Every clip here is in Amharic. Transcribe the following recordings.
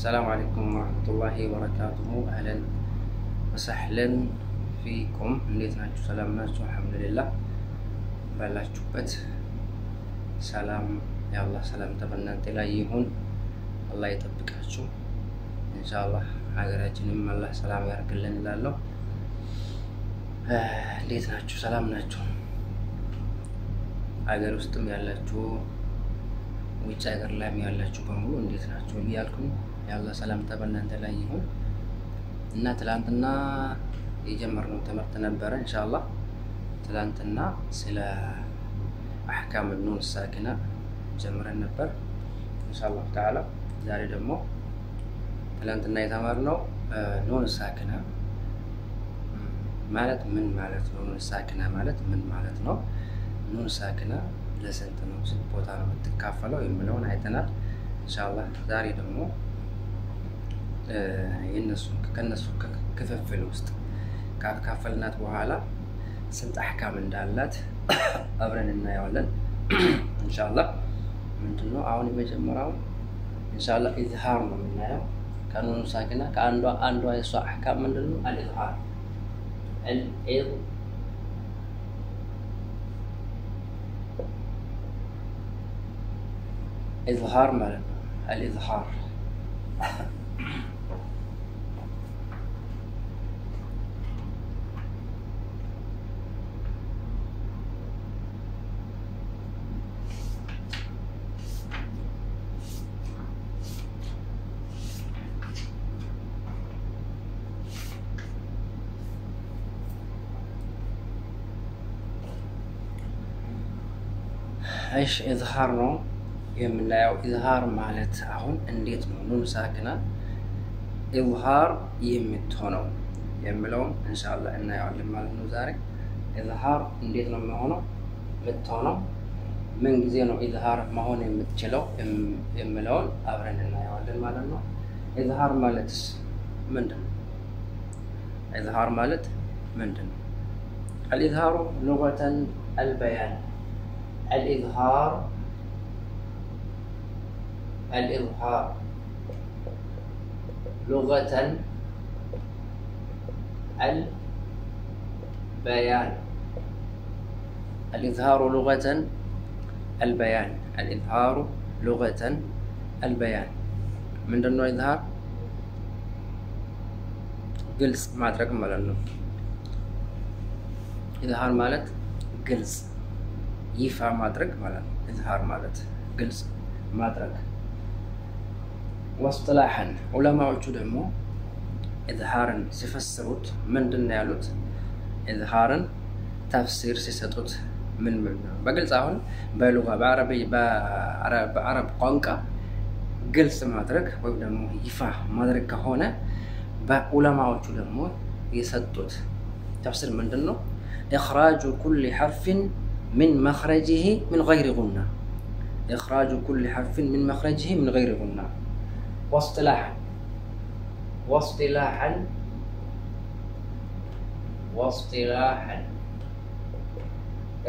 السلام عليكم ورحمة الله وبركاته. أهلا وسهلا فيكم. እንዴት ናችሁ? ሰላም ናችሁ? አልহামዱሊላህ ባላችሁበት ሰላም ያአላህ ሰላም ተበእናንተ ላይ ይሁን። አላህ ይጠብቃችሁ ኢንሻአላህ። ሀገራችንም አላህ ሰላም ያርግልን እላለሁ። እንዴት ናችሁ? ሰላም ናችሁ? ሀገር ውስጥም ያላችሁ ውጭ ሀገር ላይም ያላችሁ በሙሉ እንዴት ናችሁ እያልኩኝ ያአላህ ሰላም ተበእናንተ ላይ ይሁን። እና ትላንትና የጀመርነው ትምህርት ነበር ኢንሻአላህ። ትላንትና ስለ አህካም النون الساكنة ጀምረን ነበር ኢንሻአላህ ተዓላ። ዛሬ ደግሞ ትላንትና የተማርነው ኑን الساكنة ማለት ምን ማለት ነው? ኑን الساكنة ማለት ምን ማለት ነው? ኑን الساكنة ለስንት ነው ስንት ቦታ ነው የምትካፈለው የሚለውን አይተናል ኢንሻአላህ። ዛሬ ደግሞ ከነሱ ክፍፍል ውስጥ ካካፈልናት በኋላ ስንት አህካም እንዳላት አብረን እናያለን ኢንሻአላህ። ምንድነው አሁን የመጀመሪያው ኢንሻአላህ ኢዝሃር ነው የምናየው። ከኑኑ ሳኪና ከአንዷ የሷ አህካም ምንድነው? አልኢዝሃር إظهار ማለት ነው። الإظهار ايش إظهار ነው የምናየው። ኢዝሃር ማለት አሁን እንዴት ነው ኑን ሳኪና ኢዝሃር የምትሆነው የሚለው ኢንሻአላህ እናያለን ማለት ነው ዛሬ። ኢዝሃር እንዴት ነው የሚሆነው የምትሆነው፣ ምን ጊዜ ነው ኢዝሃር መሆን የምትችለው የሚለውን አብረን እናያለን ማለት ነው። ኢዝሃር ማለት ምንድነው? ኢዝሃር ማለት ምንድነው? الإظهار لغة البيان. الإظهار لغة البيان. الإظهار لغة البيان. الإظهار لغة البيان. من دون إظهار قلص ما تركم ولا إنه إظهار مالت قلص يفا ما ترك ولا إظهار مالت قلص ما ترك. واصطلاحا علماء دمو إظهارا سيفسروت من دون يالوت إظهارا تفسير سيسطوت من بقلص አሁን በሉጋ በአረብ ቋንቋ ግልጽ ማድረግ ወይ ደግሞ ይፋ ማድረግ ከሆነ በዑለማዎቹ ደግሞ የሰጡት ተፍሲር ምንድነው? إخراج كل حرف من مخرجه من غير غنة. إخراج كل حرف من مخرجه من غير غنة. واصطلاحا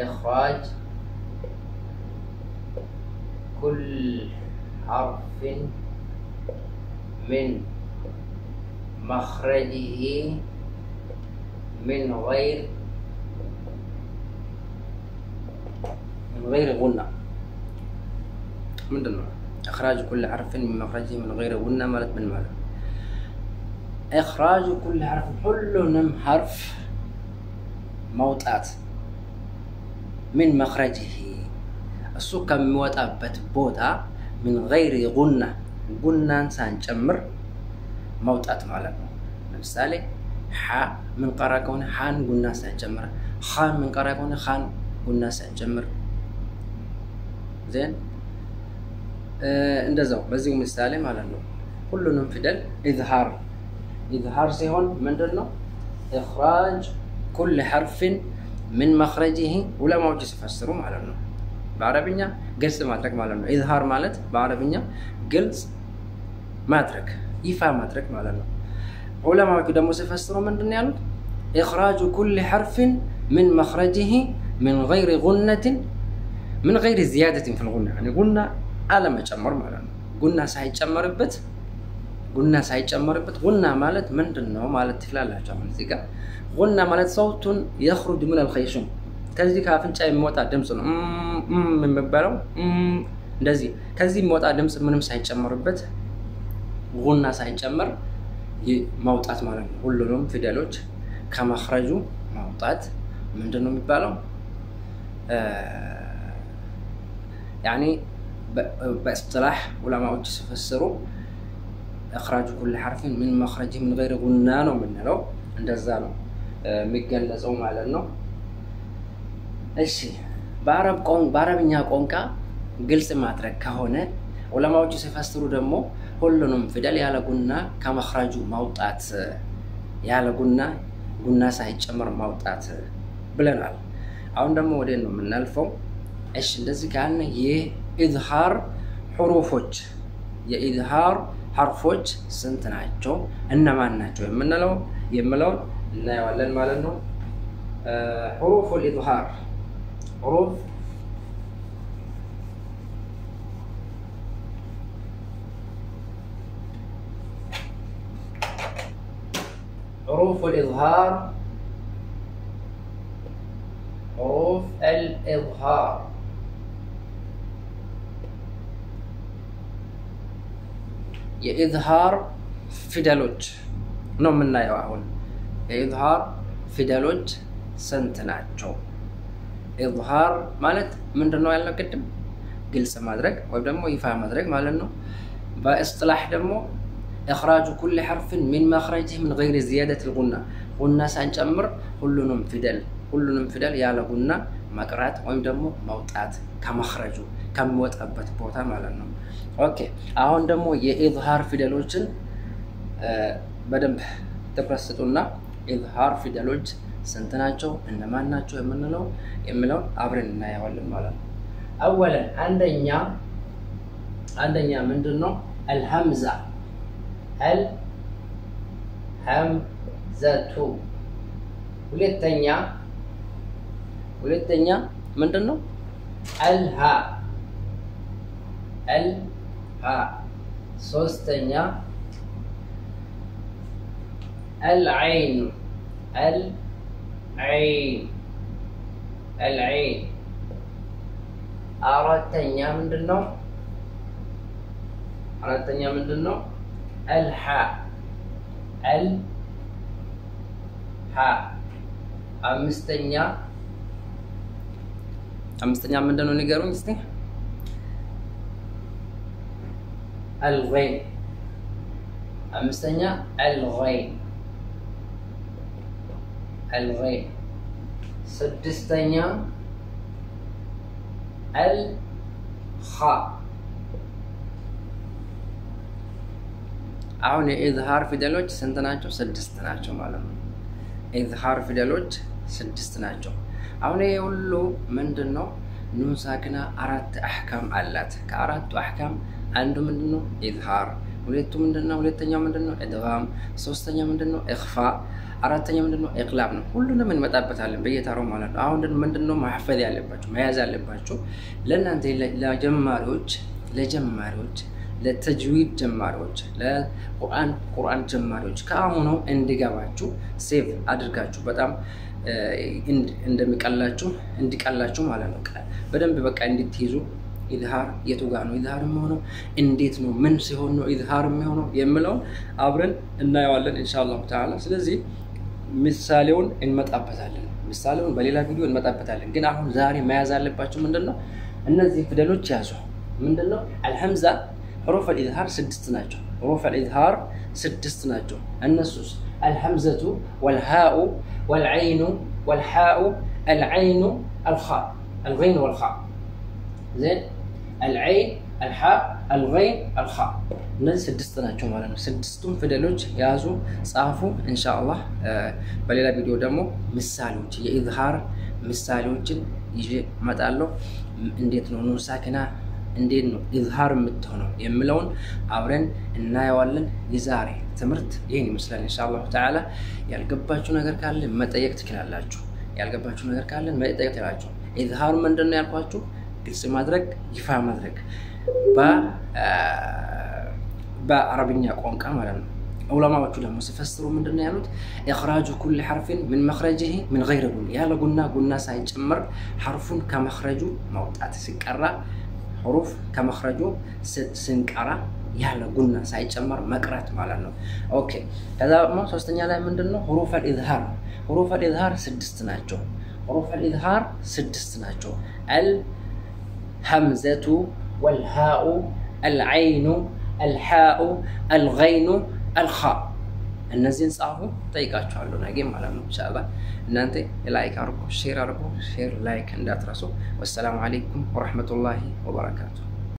إخراج كل حرف من مخرجه من غير غنة. ምንድነው? إخراج كل حرف من مخرجه من غير غنة ማለት ምን ማለት? إخراج كل حرف ሁሉንም حرف ማውጣት من مخرجه እሱ ከሚወጣበት ቦታ من غير غنة ጉናን ሳንጨምር ማውጣት ማለት ነው። ለምሳሌ ሐ ምን ቀራ ከሆነ ሐን ጉና ሳንጨምር፣ ኻን ምን ቀራ ከሆነ ኻን ጉና ሳንጨምር ዘን እንደዛው በዚህ ምሳሌ ማለት ነው። ሁሉንም ፊደል ኢዝሃር ሲሆን ምንድነው? إخراج كل حرف من مخرجه ዑለማዎች ሲፈስሩ ማለት ነው። በአረብኛ ግልጽ ማድረግ ማለት ነው። ኢዝሃር ማለት በአረብኛ ግልጽ ማድረግ ይፋ ማድረግ ማለት ነው። ዑለማዎች ደግሞ ሲፈስሩ ምንድነው ያሉት? إخراج كل حرف من مخرجه من غير غنة من غير زيادة في الغنة. يعني غنة على ما جمر ማለት ነው። ጉና ሳይጨመርበት ጉና ሳይጨመርበት ጉና ማለት ምንድነው ማለት ትችላላችሁ አሁን እዚህ ጋር ጉና ማለት صوتን يخرج من الخيشوم ከዚህ ካፍንጫ የሚወጣ ድምጽ ነው የሚባለው እንደዚህ ከዚህ የሚወጣ ድምጽ ምንም ሳይጨመርበት ጉና ሳይጨመር ማውጣት ማለት ነው ሁሉንም ፊደሎች ከመخرጁ ማውጣት ምንድነው የሚባለው يعني باصطلاح علماء يفسروا اخراج كل حرف من مخرجه من غير غنى ነው ምንለው እንደዛ ነው የሚገለጸው ማለት ነው እሺ በአረብኛ ቋንቋ ግልጽ ማድረግ ከሆነ ዑለማዎቹ ሲፈስሩ ደግሞ ሁሉንም ፊደል ያለ ጉና ከመخرጁ ማውጣት ያለ ጉና ሳይጨመር ማውጣት ብለናል አሁን ደግሞ ወደ ነው የምናልፈው እሺ እንደዚህ ካለ የኢዝሃር حروفዎች የኢዝሃር حرفዎች ስንት ናቸው እነማን ናቸው የምንለው እናያለን ማለት ነው حروف الإظهار حروف الإظهار የኢዝሃር ፊደሎች ነው የምናየው አሁን የኢዝሃር ፊደሎች ስንት ናቸው ኢዝሃር ማለት ምንድነው ያለው ቅድም ግልጽ ማድረግ ወይ ደግሞ ይፋ ማድረግ ማለት ነው በእስጥላህ ደግሞ اخراج كل حرف من مخرجه من غير زياده الغنى غنى ሳንጨምር ሁሉንም ፊደል ያለ ጉና መቅራት ወይም ደግሞ ማውጣት ከመخرጁ ከመወጣበት ቦታ ማለት ነው ኦኬ አሁን ደግሞ የኢዝሃር ፊደሎችን በደንብ ተከስተውና ኢዝሃር ፊደሎች ስንት ናቸው እነማን ናቸው የምንለው አብረን እናያለን ማለት ነው اولا አንደኛ ምንድነው الهمزه ሁለተኛ ምንድነው الها ሶስተኛ العين አራተኛ ምንድነው الحاء አምስተኛ ምንድነው ንገሩኝ እስቲ الغين አምስተኛ الغين ስድስተኛ الخاء አሁን የኢዝሃር ፊደሎች ስንት ናቸው 6 ናቸው ማለት ነው ኢዝሃር ፊደሎች 6 ናቸው አሁን ይሄ ሁሉ ምንድነው ኑን ሳክና 4 አህካም አላት ከአራቱ አህካም አንዱ ምንድነው ኢዝሃር ሁለተኛው ምንድነው ኢድጋም ሶስተኛው ምንድነው ኢኽፋ አራተኛው ምንድነው ኢቅላብ ነው ሁሉንም እንመጣበታለን በየታረው ማለት ነው አሁን ምንድነው ማህፈዝ ያለባችሁ መያዝ ያለባችሁ ለእናንተ ለጀማሪዎች ለተጅዊድ ጀማሪዎች ለቁርአን ጀማሪዎች ከአሁኑ እንዲገባችሁ ሴቭ አድርጋችሁ በጣም እንዲቀላችሁ ማለት ነው በደንብ በቃ እንድትይዙ ኢዝሃር የቱጋ ነው ኢዝሃር የሚሆነው እንዴት ነው ምን ሲሆን ነው ኢዝሃር የሚሆነው የምለው አብረን እናያለን ኢንሻአላህ ተዓላ ስለዚህ ምሳሌውን እንመጣበታለን በሌላ ቪዲዮ እንመጣበታለን ግን አሁን ዛሬ መያዝ አለባችሁ ምንድነው እነዚህ ፊደሎች ያዙ ምንድነው الحمزه حروف الإظهار 6 ናቸው حروف الإظهار 6 ናቸው النصوص الحمزة والهاء والعين والحاء العين الخاء الغين والخاء زين العين الحاء الغين الخاء እነዚህ 6 ናቸው ማለት ነው 6ቱም ፊደሎች ያዙ ጻፉ ኢንሻአላህ በሌላ ቪዲዮ ደግሞ ምሳሌዎች የኢዝሃር ምሳሌዎችን ይዤ መጣለሁ እንዴት ነው ኑን ሳኪና እንዴት ነው ኢዝሃር የምትሆነው የምለውን አብረን እናያለን የዛሬ ትምህርት ይሄን ይመስላል ኢንሻአላህ ተዓላ ያልገባችሁ ነገር ካለ መጠየቅ ትችላላችሁ ኢዝሃር ምንድነው ያልኳችሁ ግልጽ ማድረግ ይፋ ማድረግ بعربية قونكا مالنا علماء وجودهم سيفسروا من دنا يالوت إخراج كل حرف من مخرجه من غير غن يالا قلنا سايجمر حرف كمخرجه موطات سنقرا حروف كمخرجه سنقرا يالا قلنا سايجمر مقرات مالنا اوكي كذا ما ሶስተኛ ላይ ምንድነው حروف الإظهار سدست ናቸው حروف الإظهار سدست ናቸው الهمزة والهاء العين الحاء الغين الخاء النزين صافو ጠይቃችኋለሁ ነገ ማለት ነው ኢንሻአላህ እናንተ ላይክ አርጉ ሼር ላይክ እንዳትረሱ ወሰላሙ አለይኩም ወራህመቱላሂ ወበረካቱ